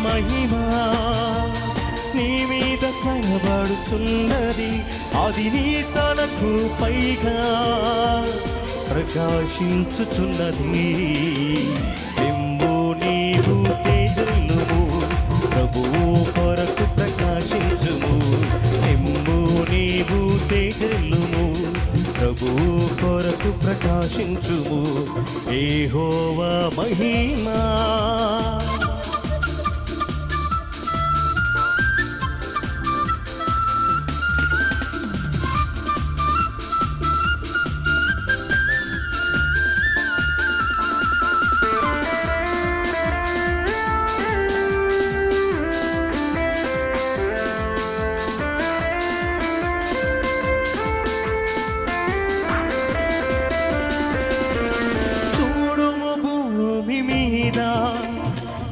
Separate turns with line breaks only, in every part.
మహిమా నీ మీద కనబడుచున్నది, అది నీ తలకు పైగా ప్రకాశించుచున్నది. నిమ్ము నీవు తేజల్లుము, ప్రభువు కొరకు ప్రకాశించుము. నిమ్ము నీవు తేజల్లుము, ప్రభువు కొరకు ప్రకాశించుము. యెహోవా మహిమా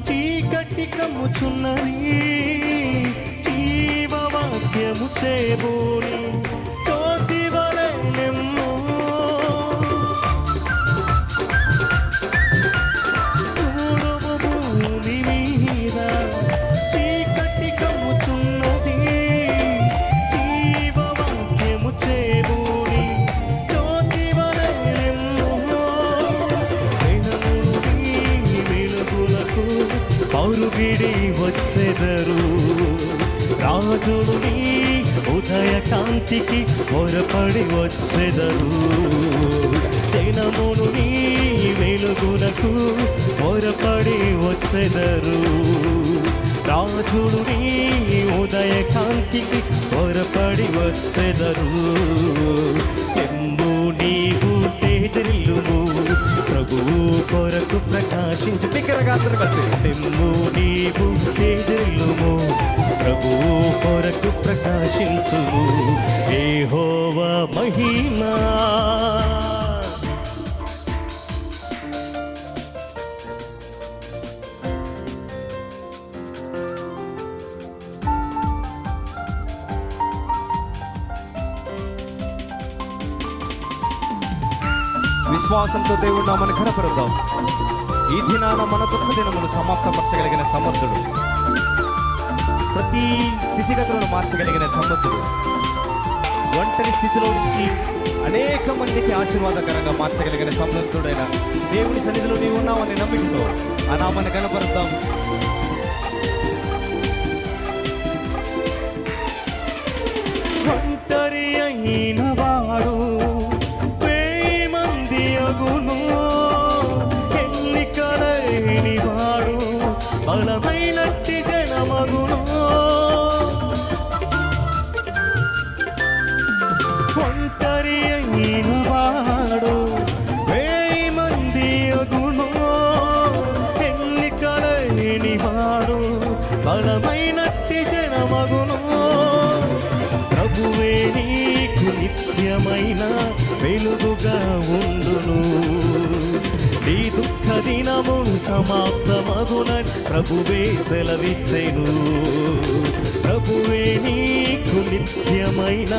చీకటి కమ్ముచున్నది, జీవవాక్యము చేబోని జ్యోతి వలె నిమ్ము. చూడుము భూమి మీద చీకటి కమ్ముచున్నది, జీవవాక్యము చేబోని జ్యోతి వలె నిమ్ము. పౌరుగిడి వచ్చెదరు, రాజులు నీ ఉదయ కాంతికి పొరపడి వచ్చెదరు. జనములు నీ వెలుగులకు పొరపడి వచ్చెదరు, రాజులు నీ ఉదయ కాంతికి పొరపడి వచ్చెదరు. ఎంబు నీవు తేజల్లుము, ప్రభువు కొరకు ప్రకాశించు. బిగ్గరగాత్ర కలిసి నిమ్ము నీవు తేజల్లుము, ప్రభువు కొరకు ప్రకాశించుము. యెహోవా మహిమా
విశ్వాసంతో దేవుడు నామని కనపరుద్దాం. ఈ దినాన మన దుఃఖ దినములు సమాప్తపరచగలిగిన సమర్థుడు, ప్రతి స్థితిగతులను మార్చగలిగిన సమర్థుడు, ఒంటరి స్థితిలో నుంచి అనేక మందికి ఆశీర్వాదకరంగా మార్చగలిగిన సమర్థుడైన దేవుని సన్నిధిలో నీవు ఉన్నావని నమ్మికతో ఆ నామాన్ని కనపరుద్దాం.
ఒంటరి అయిన వాడు ఎన్నికలేని వాడు బలమైనట్టి జనమగును. ఒంటరి అయిన వాడు 1000 మంది అగును, ఎన్నికలేని వాడు బలమైనట్టి జనమగును. ప్రభువే నీకు నిత్యమైన వెలుగుగా ఉండును, నీ దుఃఖ దినములు సమాప్తమగునని ప్రభువే సెలవిచ్చెను. ప్రభువే నీకు నిత్యమైన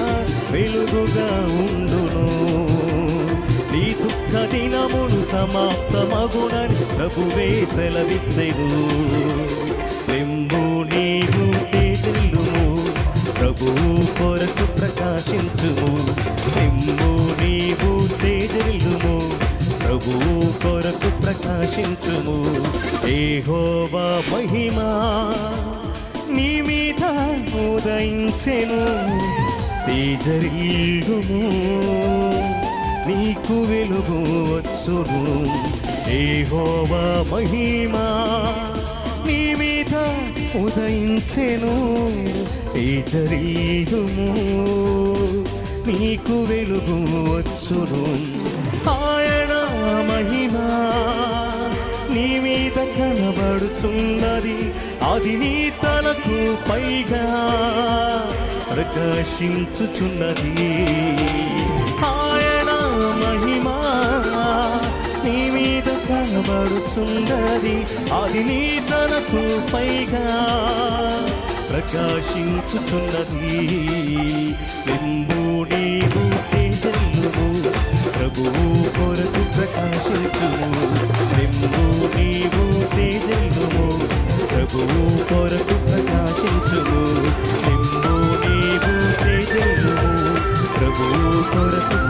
వెలుగుగా ఉండును, నీ దుఃఖ దినములు సమాప్తమగునని ప్రభువే సెలవిచ్చెను. నిమ్ము నీవు తేజల్లుము, ప్రభువు కొరకు ప్రకాశించుము. నిమ్ము నీవు తేజల్లుము, ప్రభువు కొరకు ప్రకాశించుము. యెహోవా మహిమా నీ మీద ఉదయించెను, తేజరిల్లుము, నీకు వెలుగు వచ్చును. యెహోవా మహిమా నీ మీద ఉదయించెను, తేజరిల్లుము, నీకు వెలుగు వచ్చును. ఆయన మహిమా నీ మీద కనబడుచున్నది, అది నీ తలకు పైగా ప్రకాశించుచున్నది. ఆయన మహిమా నీ మీద కనబడుచున్నది, అది నీ తలకు పైగా ప్రకాశించుచున్నది. నింబు నీవు తేజల్లుము, ప్రభువు కొరకు ప్రకాశించుము. నింబు నీవు తేజల్లుము, ప్రభువు ప్రభువు కొరకు